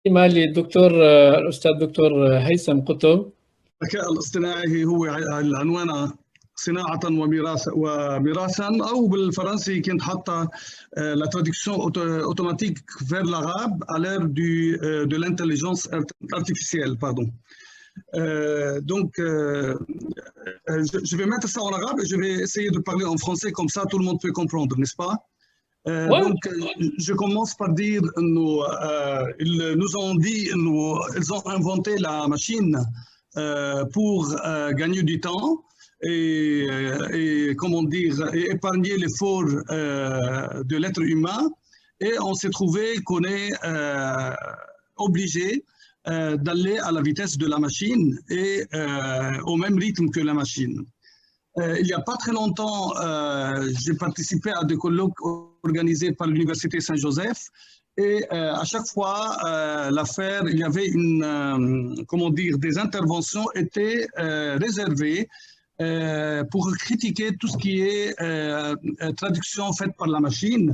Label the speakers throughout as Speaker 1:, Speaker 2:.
Speaker 1: معالي الدكتور الأستاذ دكتور هيثم قطب.
Speaker 2: الذكاء الاصطناعي هو العنوان صناعة وميراثا أو بالفرنسي كنت حاطة la traduction automatique vers l'arabe à l'ère de l'intelligence artificielle. Pardon. Je vais mettre ça en arabe et je vais essayer de parler en français, comme ça tout le monde peut comprendre, n'est-ce pas? Je commence par dire ils nous ont dit ils ont inventé la machine pour gagner du temps et comment dire, et épargner l'effort de l'être humain, et on s'est trouvé qu'on est obligé d'aller à la vitesse de la machine et au même rythme que la machine. Il n'y a pas très longtemps, j'ai participé à des colloques organisés par l'Université Saint-Joseph, et à chaque fois, l'affaire, il y avait comment dire, des interventions étaient réservées pour critiquer tout ce qui est traduction faite par la machine,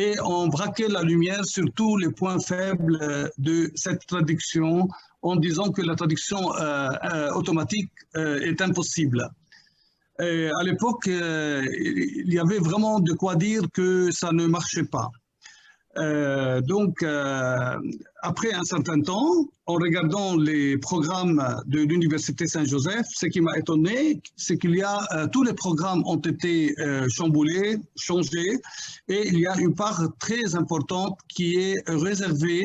Speaker 2: et on braquait la lumière sur tous les points faibles de cette traduction en disant que la traduction automatique est impossible. Et à l'époque, il y avait vraiment de quoi dire que ça ne marchait pas. Après un certain temps, en regardant les programmes de l'Université Saint-Joseph, ce qui m'a étonné, c'est qu'il y a tous les programmes ont été chamboulés, changés, et il y a une part très importante qui est réservée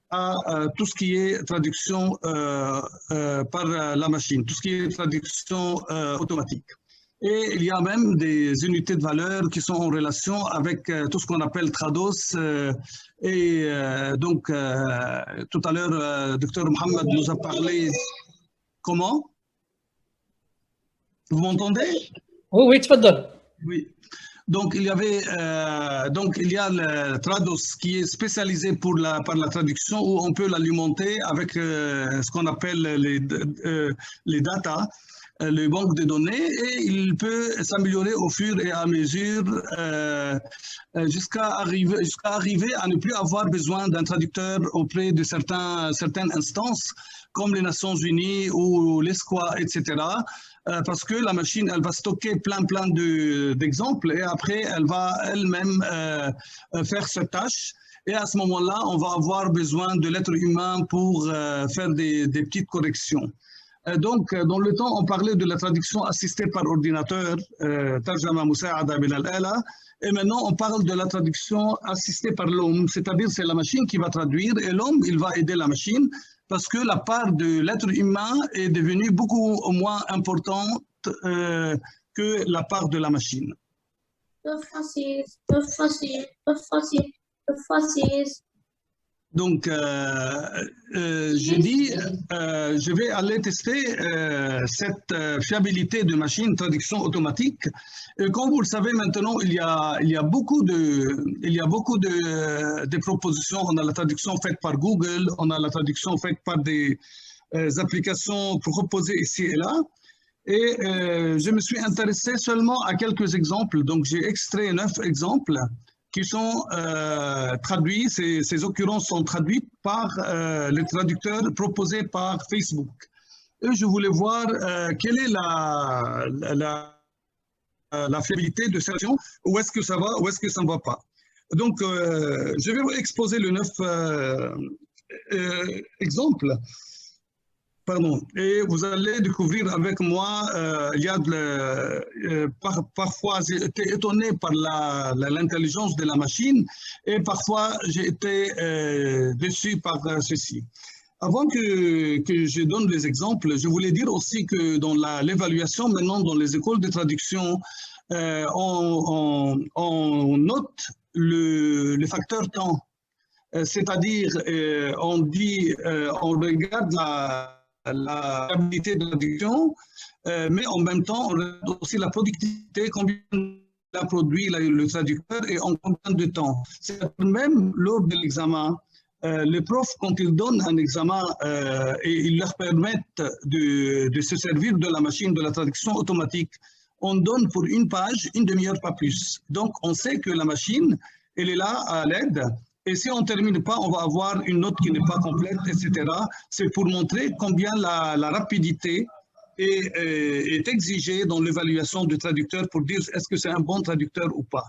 Speaker 2: à tout ce qui est traduction par la machine, tout ce qui est traduction automatique. Et il y a même des unités de valeur qui sont en relation avec tout ce qu'on appelle Trados. Tout à l'heure, Dr Mohamed nous a parlé. Comment? Vous m'entendez?
Speaker 1: Oui, تفضل.
Speaker 2: Oui. Donc il y a le Trados qui est spécialisé par la traduction, où on peut l'alimenter avec ce qu'on appelle les data, les banques de données, et il peut s'améliorer au fur et à mesure jusqu'à arriver à ne plus avoir besoin d'un traducteur auprès de certaines instances comme les Nations Unies ou l'ESCOA, etc. Parce que la machine, elle va stocker plein d'exemples, et après, elle va elle-même faire cette tâche. Et à ce moment-là, on va avoir besoin de l'être humain pour faire des petites corrections. Dans le temps, on parlait de la traduction assistée par ordinateur, Tarjama Musa'ada bil al-ala, et maintenant on parle de la traduction assistée par l'homme, c'est-à-dire c'est la machine qui va traduire et l'homme, il va aider la machine, parce que la part de l'être humain est devenue beaucoup moins importante que la part de la machine. Donc, j'ai dit, je vais aller tester cette fiabilité de machine traduction automatique. Et comme vous le savez maintenant, il y a beaucoup de propositions. On a la traduction faite par Google, on a la traduction faite par des applications proposées ici et là. Et je me suis intéressé seulement à quelques exemples. Donc, j'ai extrait 9 exemples qui sont traduits, ces occurrences sont traduites par les traducteurs proposés par Facebook. Et je voulais voir quelle est la fiabilité de cette action, où est-ce que ça va, où est-ce que ça ne va pas. Donc, je vais vous exposer les 9 exemples. Pardon. Et vous allez découvrir avec moi, il y a parfois j'ai été étonné par l'intelligence de la machine, et parfois j'ai été déçu par ceci. Avant que je donne les exemples, je voulais dire aussi que dans l'évaluation maintenant dans les écoles de traduction, on note le facteur temps. C'est-à-dire, on regarde la fiabilité de la traduction, mais en même temps, on regarde aussi la productivité, combien a produit le traducteur et en combien de temps. C'est même lors de l'examen, les profs, quand ils donnent un examen et ils leur permettent de se servir de la machine de la traduction automatique, on donne pour une page une demi-heure, pas plus. Donc, on sait que la machine, elle est là à l'aide. Et si on ne termine pas, on va avoir une note qui n'est pas complète, etc. C'est pour montrer combien la rapidité est exigée dans l'évaluation du traducteur pour dire est-ce que c'est un bon traducteur ou pas.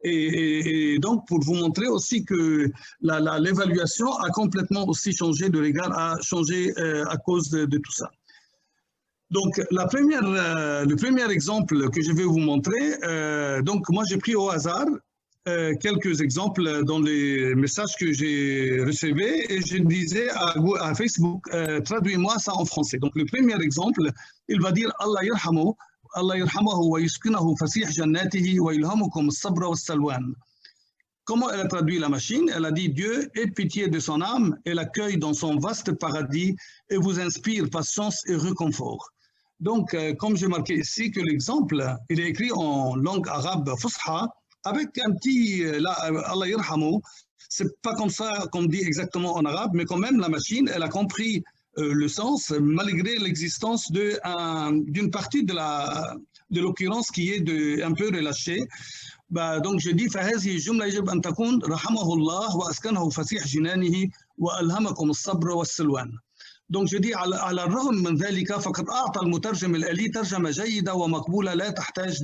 Speaker 2: Et donc, pour vous montrer aussi que l'évaluation a complètement aussi changé, de regard a changé à cause de tout ça. Donc, le premier exemple que je vais vous montrer, donc moi j'ai pris au hasard quelques exemples dans les messages que j'ai reçus et je disais à Facebook, traduis-moi ça en français. Donc, le premier exemple, il va dire Allah yarhamu, Allah yarhamahu wa yuskinahu fasih jannatihi wa ilhamukum as-sabra was-salwan. Comment elle a traduit la machine? Elle a dit Dieu ait pitié de son âme et l'accueille dans son vaste paradis et vous inspire patience et réconfort. Donc, comme j'ai marqué ici que l'exemple, il est écrit en langue arabe fusha, avec un petit Allah yarhamu, c'est pas comme ça qu'on dit exactement en arabe, mais quand même la machine, elle a compris le sens malgré l'existence d'une partie de l'occurrence qui est un peu relâchée. Donc je dis فهذه الجملة يجب أن تكون رحمه الله وأسكنه فسيح جنانه وألهمكم الصبر والسلوان. Donc je dis على الرغم من ذلك فقد أعطى المترجم الآلي ترجمة جيدة ومقبولة لا تحتاج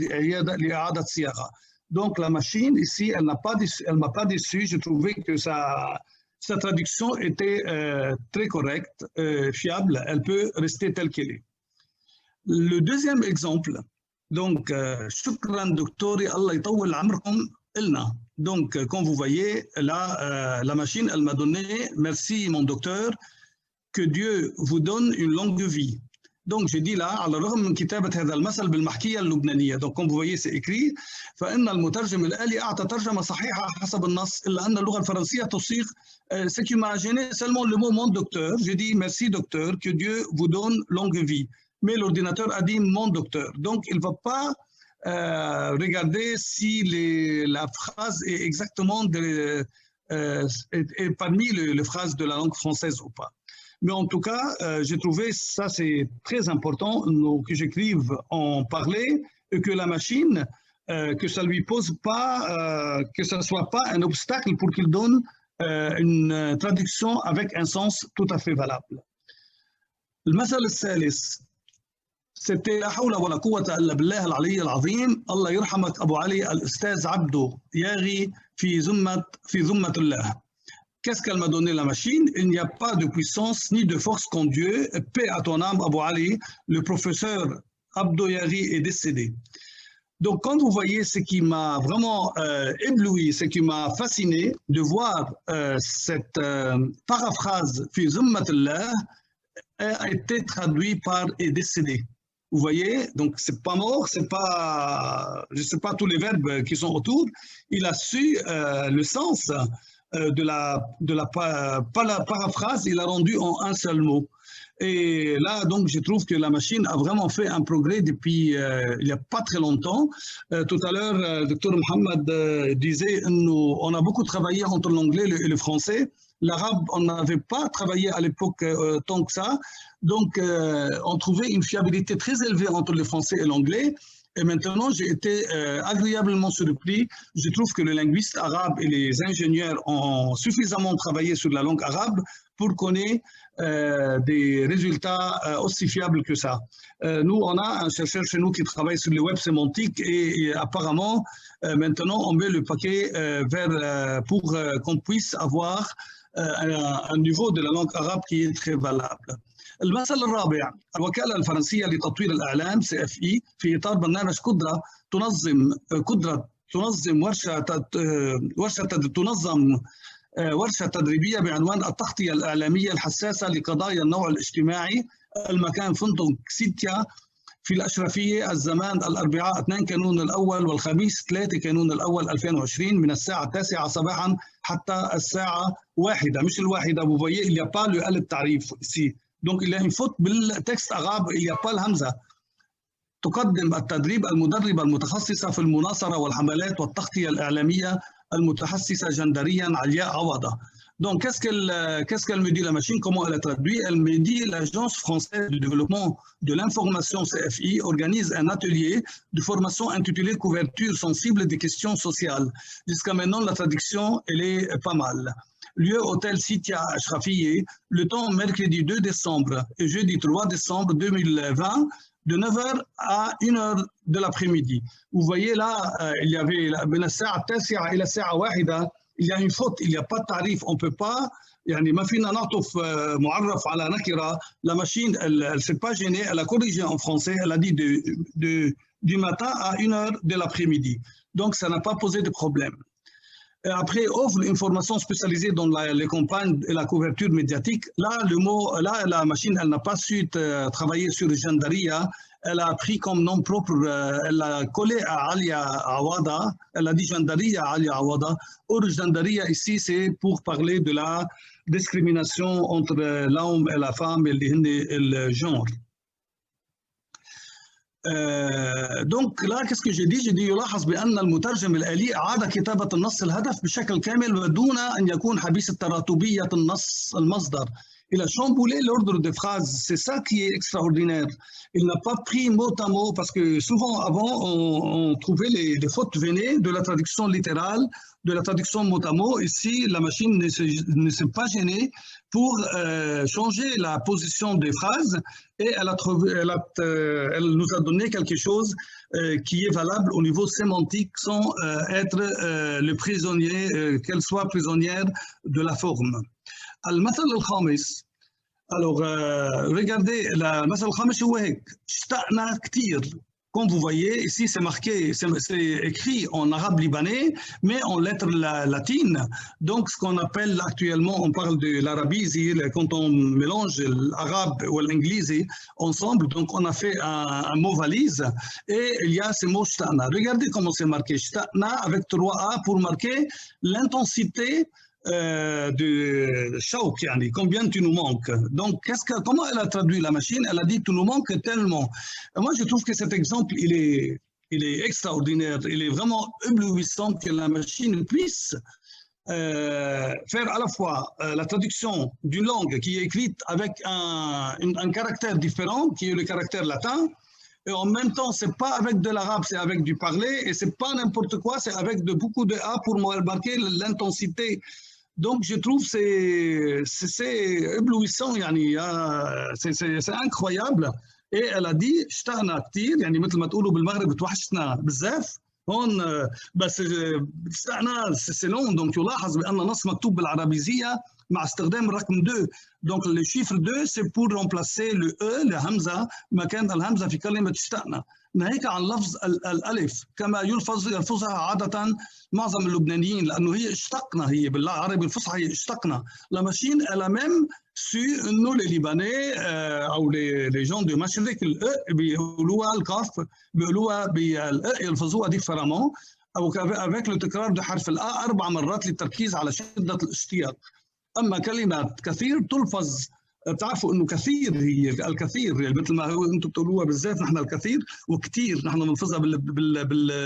Speaker 2: لإعادة صياغة. Donc la machine ici, elle m'a pas déçu. Je trouvais que sa traduction était très correcte, fiable. Elle peut rester telle qu'elle est. Le deuxième exemple, donc shukran doctori Allah ytawil amrkum ilna. Donc comme vous voyez là, la machine, elle m'a donné merci mon docteur, que Dieu vous donne une longue vie. Donc j'ai dit là على الرغم من كتابة هذا المثل بالمحكية اللبنانية. Donc comme vous voyez c'est écrit فإن المترجم الآلي أعطى ترجمة صحيحة حسب النص إلا أن اللغة الفرنسية تصيغ ce qui m'a gêné seulement le mot mon docteur. J'ai dit merci docteur, que Dieu vous donne longue vie. Mais l'ordinateur a dit mon docteur. Donc il ne va pas regarder si la phrase est exactement est parmi les phrases de la langue française ou pas. Mais en tout cas, j'ai trouvé ça c'est très important que j'écrive en parler et que la machine, que ça lui pose pas, que ça soit pas un obstacle pour qu'il donne une traduction avec un sens tout à fait valable. المثل الثالث c'était لا حول ولا قوة إلا بالله العلي العظيم الله يرحمك أبو علي الأستاذ عبده ياغي في ذمة الله. Qu'est-ce qu'elle m'a donné la machine? Il n'y a pas de puissance ni de force qu'en Dieu. Paix à ton âme, Abou Ali. Le professeur Abdo Yari est décédé. Donc, quand vous voyez ce qui m'a vraiment ébloui, ce qui m'a fasciné, de voir cette paraphrase « Fi zummatillah » a été traduit par « est décédé ». Vous voyez, donc c'est pas mort, c'est pas, je sais pas tous les verbes qui sont autour. Il a su le sens de la paraphrase, il a rendu en un seul mot. Et là, donc, je trouve que la machine a vraiment fait un progrès depuis il n'y a pas très longtemps. Tout à l'heure, le docteur Mohamed disait on a beaucoup travaillé entre l'anglais et le français. L'arabe, on n'avait pas travaillé à l'époque tant que ça. Donc, on trouvait une fiabilité très élevée entre le français et l'anglais. Et maintenant, j'ai été agréablement surpris. Je trouve que les linguistes arabes et les ingénieurs ont suffisamment travaillé sur la langue arabe pour connaître des résultats aussi fiables que ça. Nous, on a un chercheur chez nous qui travaille sur les web sémantiques et apparemment, maintenant, on met le paquet pour qu'on puisse avoir un niveau de la langue arabe qui est très valable. المثل الرابع الوكالة الفرنسية لتطوير الإعلام CFI في إطار برنامج تنظم ورشة تدريبية بعنوان التغطية الإعلامية الحساسة لقضايا النوع الاجتماعي. المكان فندق سيتيا في الأشرفية. الزمان الأربعاء 2 كانون الأول والخميس 3 كانون الأول 2020 من الساعة 9 صباحا حتى الساعة 1. مش الواحدة vous voyez il n'y a pas le التعريف ici. Donc, il y a une faute بالتكست arabe, il n'y a pas الهمزة. تقدم التدريب المدربة المتخصصة في المناصرة والحملات والتغطية الإعلامية المتحسسة جندريا علياء عوضة. Donc, qu'est-ce qu'elle me dit, la machine? Comment elle a traduit? Elle me dit, l'Agence française de développement de l'information CFI organise un atelier de formation intitulé Couverture sensible des questions sociales. Jusqu'à maintenant, la traduction, elle est pas mal. Lieu hôtel Sitia Ashrafieh, le temps mercredi 2 décembre et jeudi 3 décembre 2020, de 9h à 1h de l'après-midi. Vous voyez là, il y avait il y a une faute, il n'y a pas de tarif, on ne peut pas, يعني ما فينا نعطف معرف على نكرة. La machine, elle ne s'est pas gênée, elle a corrigé en français, elle a dit du matin à 1h de l'après-midi. Donc ça n'a pas posé de problème. Après, offre une formation spécialisée dans les campagnes et la couverture médiatique. Là, la machine, elle n'a pas su travailler sur le Jandaria. Elle a pris comme nom propre, elle l'a collé à Alia Awada. Elle a dit Jandaria à Alia Awada. Or, Jandaria ici, c'est pour parler de la discrimination entre l'homme et la femme et le genre. دونك لا كيسكو جي دي يلاحظ بأن المترجم الآلي أعاد كتابة النص الهدف بشكل كامل ودون أن يكون حبيس التراتبية النص المصدر. Il a chamboulé l'ordre des phrases, c'est ça qui est extraordinaire. Il n'a pas pris mot à mot, parce que souvent avant, on trouvait les fautes venaient de la traduction littérale, de la traduction mot à mot. Ici, la machine ne s'est pas gênée pour changer la position des phrases et elle nous a donné quelque chose qui est valable au niveau sémantique sans être le prisonnier, qu'elle soit prisonnière de la forme. المثل الخامس. Alors, regardez, المثل الخامس هو هيك اشتقنا كثير. Comme vous voyez, ici c'est marqué, c'est écrit en arabe libanais, mais en lettres latines. Donc, ce qu'on appelle actuellement, on parle de l'arabisie, quand on mélange l'arabe ou l'anglais ensemble, donc on a fait un mot valise et il y a ce mot shtana. Regardez comment c'est marqué, shtana avec 3A pour marquer l'intensité de Shauk, combien tu nous manques. Donc, comment elle a traduit la machine? Elle a dit tu nous manques tellement. Et moi, je trouve que cet exemple, il est extraordinaire. Il est vraiment éblouissant que la machine puisse faire à la fois la traduction d'une langue qui est écrite avec un caractère différent, qui est le caractère latin. Et en même temps, c'est pas avec de l'arabe, c'est avec du parler, et c'est pas n'importe quoi, c'est avec beaucoup de A pour marquer l'intensité. Donc, je trouve c'est éblouissant, c'est incroyable. Et elle a dit, اشتقنا كثير, يعني مثل ما تقولوا بالمغرب توحشنا بزاف. هون بس اشتقنا c'est long, donc يلاحظ بأن النص مكتوب بالعربيزية مع استخدام الرقم 2. Donc le chiffre 2 c'est pour remplacer le E, le hamza, مكان الهمزة في كلمة اشتقنا. ناهيك عن لفظ الألف كما يلفظها عادة معظم اللبنانيين لأنه هي اشتقنا, هي بالعربي الفصحى هي اشتقنا. La machine elle a même su إنه les Libanais أو les gens de Mashriq الأ بيقولوها القاف بيقولوها بالأ يلفظوها différemment أو avec le تكرار de حرف الأ 4 مرات للتركيز على شدة الاشتياق. أما كلمة كثير تلفظ, بتعرفوا انه كثير هي الكثير, يعني مثل ما هو انتم بتقولوها بالذات نحن الكثير وكثير نحن بنلفظها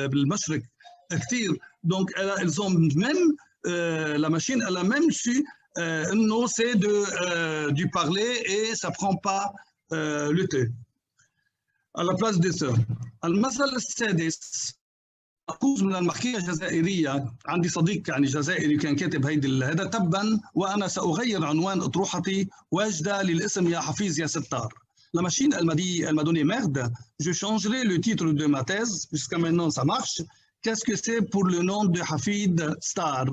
Speaker 2: بالمشرق كثير. Donc elles ont même la machine elle a même su انه c'est du parler et ça prend pas le T à la place de ça. المثل السادس أخوذ من المحكية الجزائرية. عندي صديق يعني جزائري كان كاتب هذا تبا وأنا سأغير عنوان أطروحتي واجدة للاسم يا حفيظ يا ستار. La machine, elle m'a donné merde. Je changerai le titre de ma thèse, jusqu'à maintenant ça marche. Qu'est-ce que c'est pour le nom de Hafid Star?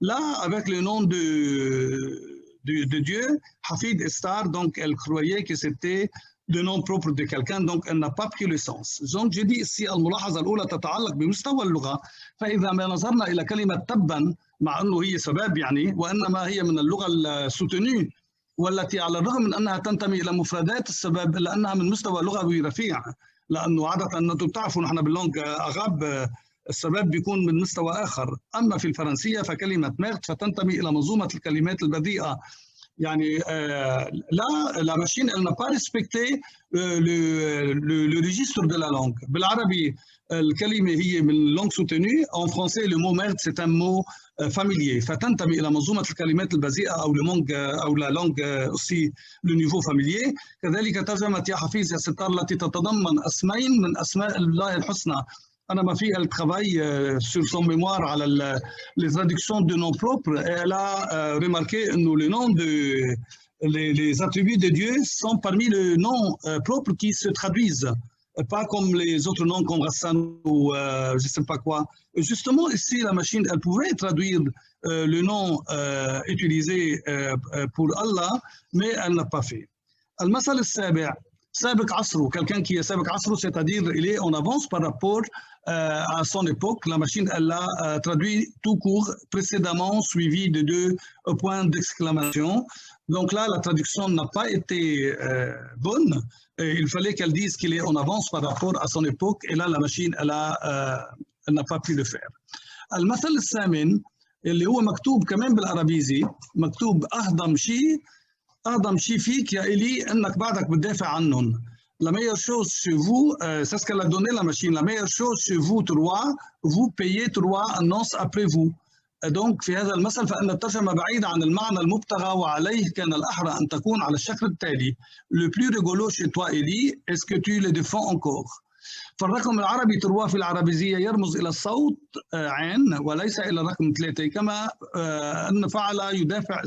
Speaker 2: Là, avec le nom de Dieu, Hafid Star, donc elle croyait que c'était de nom propre de quelqu'un, donc elle n'a pas pris le sens. Donc j'ai dit ici الملاحظة الأولى تتعلق بمستوى اللغة. فإذا ما نظرنا إلى كلمة تبا مع أنه هي سباب يعني وإنما هي من اللغة السوتنو والتي على الرغم من أنها تنتمي إلى مفردات السباب إلا أنها من مستوى لغوي رفيع, لأنه عادة أنتم بتعرفوا نحن باللونج أغاب السباب بيكون من مستوى آخر. أما في الفرنسية فكلمة ميرت فتنتمي إلى منظومة الكلمات البذيئة يعني là la machine elle n'a pas respecté le registre de la langue. بالعربي الكلمة هي من langue soutenue. En français le mot merde c'est un mot familier فتنتمي إلى منظومة الكلمات البذيئة أو la langue aussi le niveau familier. كذلك ترجمة يا حفيظ يا ستار التي تتضمن اسمين من أسماء الله الحسنى. Anna Mafi, elle travaille sur son mémoire à les traductions de noms propres et elle a remarqué que les noms les attributs de Dieu sont parmi les noms propres qui se traduisent, pas comme les autres noms comme Hassan ou je ne sais pas quoi. Justement, ici, la machine, elle pouvait traduire le nom utilisé pour Allah, mais elle n'a pas fait. Al-Masal al-Sabi'. سابق عصره, quelqu'un qui est سابق عصره, c'est-à-dire il est en avance par rapport à son époque. La machine, elle l'a traduit tout court, précédemment suivi de 2 points d'exclamation. Donc là, la traduction n'a pas été bonne. Il fallait qu'elle dise qu'il est en avance par rapport à son époque. Et là, la machine, elle n'a pas pu le faire. المثل الثامن اللي هو مكتوب كمان بالعربيزي, مكتوب أهضم شيء فيك يا إلي أنك بعدك بتدافع عنهم. La meilleure chose chez vous, c'est ce qu'elle a donné la machine. La meilleure chose chez vous, trois, vous payez trois annonces après vous. Donc في هذا المثل فإن الترجمة بعيدة عن المعنى المبتغى وعليه كان الأحرى أن تكون على الشكل التالي. Le plus rigolo chez toi, Élie, est-ce que tu le défends encore? فالرقم العربي ترواه في العربيزية يرمز إلى الصوت عين وليس إلى الرقم 3 كما أن فعل يدافع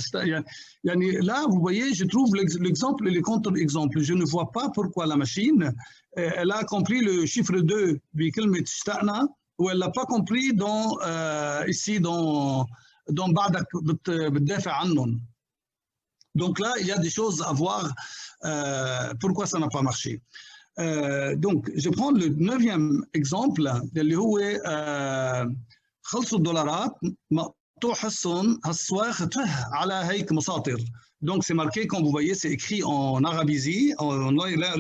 Speaker 2: يعني là vous voyez je trouve l'exemple et le contre-exemple. Je ne vois pas pourquoi la machine elle a compris le chiffre 2 بكلمة اشتقنا ou elle l'a pas compris dans ici dans بعدك بتدافع عنهم. Donc là il y a des choses à voir pourquoi ça n'a pas marché. Donc, je prends le 9e exemple اللي هو خلصوا الدولارات مقطوع حصن هالصواخ تفه على هيك مساطر. Donc, c'est marqué, comme vous voyez, c'est écrit en arabisé, en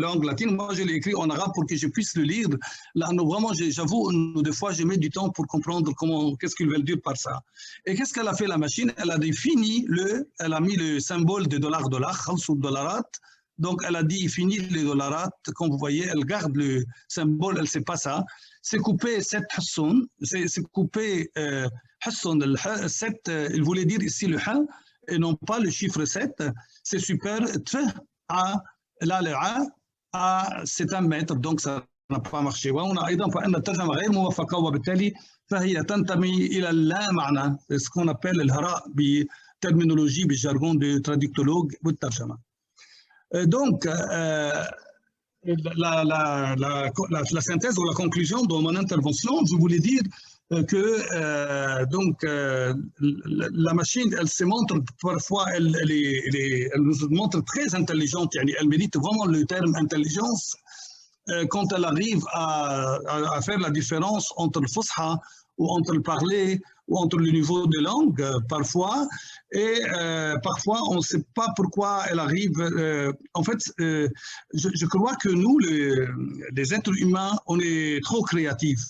Speaker 2: langue latine. Moi, je l'ai écrit en arabe pour que je puisse le lire. Là, vraiment, j'avoue, des fois, je mets du temps pour comprendre qu'est-ce qu'ils veulent dire par ça. Et qu'est-ce qu'elle a fait, la machine? Elle a défini elle a mis le symbole de dollar, خلصوا الدولارات. Donc, elle a dit finir les dollars. Comme vous voyez, elle garde le symbole, elle ne sait pas ça. C'est coupé 7 hasson, c'est coupé hasson, 7, il voulait dire ici le ha, et non pas le chiffre 7. C'est super, c'est 1 mètre, donc ça n'a pas marché. وهنا أيضا فإن الترجمة غير موفقة وبالتالي فهي تنتمي إلى اللا معنى, ce qu'on appelle الهراء بترمينولوجي بالجارغون de traductologue والترجمة. Donc, la synthèse ou la conclusion de mon intervention, je voulais dire que la machine, elle se montre parfois, elle nous montre très intelligente, elle mérite vraiment le terme intelligence quand elle arrive à faire la différence entre le fusha ou entre le parler ou entre le niveau de langue parfois, et parfois on ne sait pas pourquoi elle arrive. En fait, je crois que nous, les êtres humains, on est trop créatifs.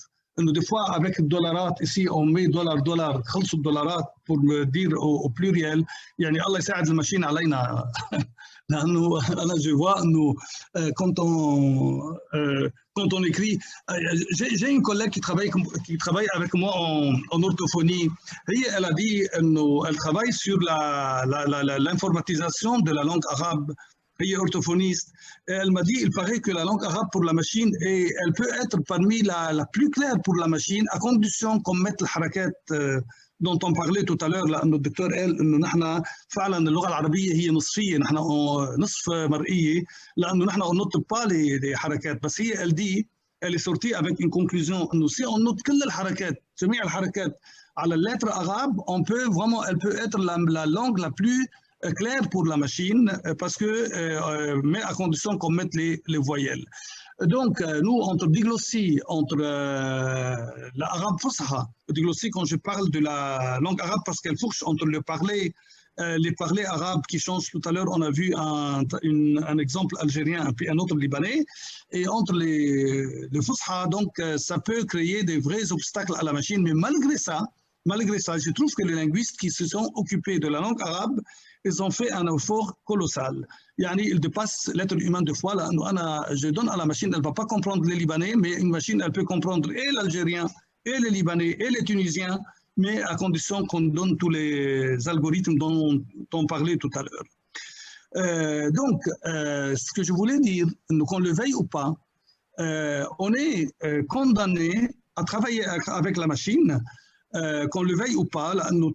Speaker 2: Des fois, avec dollarat, ici on met dollar, خلصوا الدولارات pour me dire au pluriel. يعني الله يساعد الماشين علينا. لأنه أنا je vois nous quand on écrit, j'ai une collègue qui travaille avec moi en orthophonie. Elle a dit qu'elle travaille sur l'informatisation de la langue arabe. Elle est orthophoniste. Et elle m'a dit, il paraît que la langue arabe pour la machine, elle peut être parmi la plus claire pour la machine, à condition qu'on mette le harakat dont on parlait tout à l'heure. Le docteur قال إنه نحن فعلا اللغة العربية هي نصفية, نحن نصف مرئية, لأنه نحن on note pas les حركات. بس هي elle est sortie avec une conclusion إنه si on note كل الحركات, جميع الحركات على الlettre arabe, elle peut être la langue la plus claire pour la machine, parce que mais à condition qu'on mette les voyelles. Donc, nous, entre diglossie, entre l'arabe fusha, diglossie quand je parle de la langue arabe, parce qu'elle fourche entre les parlers arabes qui changent. Tout à l'heure, on a vu un exemple algérien puis un autre libanais, et entre le fusha, donc ça peut créer des vrais obstacles à la machine. Mais malgré ça, je trouve que les linguistes qui se sont occupés de la langue arabe, ils ont fait un effort colossal. Ils dépassent l'être humain deux fois. Là, je donne à la machine, elle ne va pas comprendre les Libanais, mais une machine, elle peut comprendre et l'Algérien, et les Libanais, et les Tunisiens, mais à condition qu'on donne tous les algorithmes dont on parlait tout à l'heure. Donc, ce que je voulais dire, qu'on le veuille ou pas, on est condamné à travailler avec la machine, qu'on le veuille ou pas.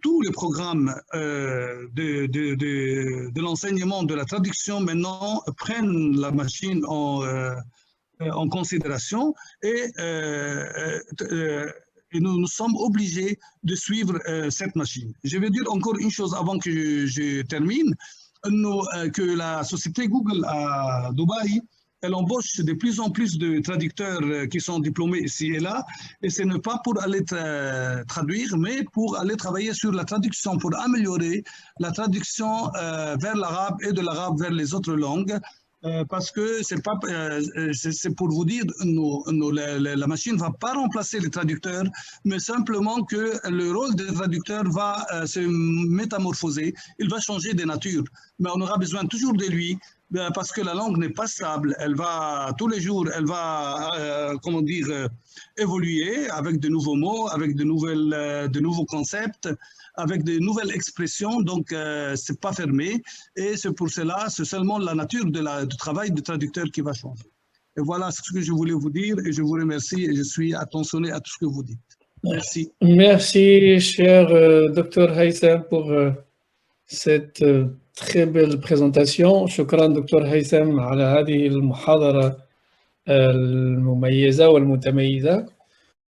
Speaker 2: Tous les programmes de l'enseignement, de la traduction maintenant prennent la machine en considération et nous sommes obligés de suivre cette machine. Je vais dire encore une chose avant que je termine, que la société Google à Dubaï, elle embauche de plus en plus de traducteurs qui sont diplômés ici et là, et ce n'est pas pour aller traduire, mais pour aller travailler sur la traduction, pour améliorer la traduction vers l'arabe et de l'arabe vers les autres langues. Parce que c'est pour vous dire, la machine ne va pas remplacer les traducteurs, mais simplement que le rôle des traducteurs va se métamorphoser, il va changer de nature. Mais on aura besoin toujours de lui, parce que la langue n'est pas stable, elle va tous les jours, elle va, évoluer avec de nouveaux mots, avec de nouveaux concepts, avec de nouvelles expressions, donc c'est pas fermé, et c'est pour cela, c'est seulement la nature du travail du traducteur qui va changer. Et voilà ce que je voulais vous dire, et je vous remercie, et je suis attentionné à tout ce que vous dites. Merci.
Speaker 1: Merci, cher Dr Haytham, pour cette très belle présentation. شكرا دكتور هيثم على هذه المحاضرة المميزة والمتميزة.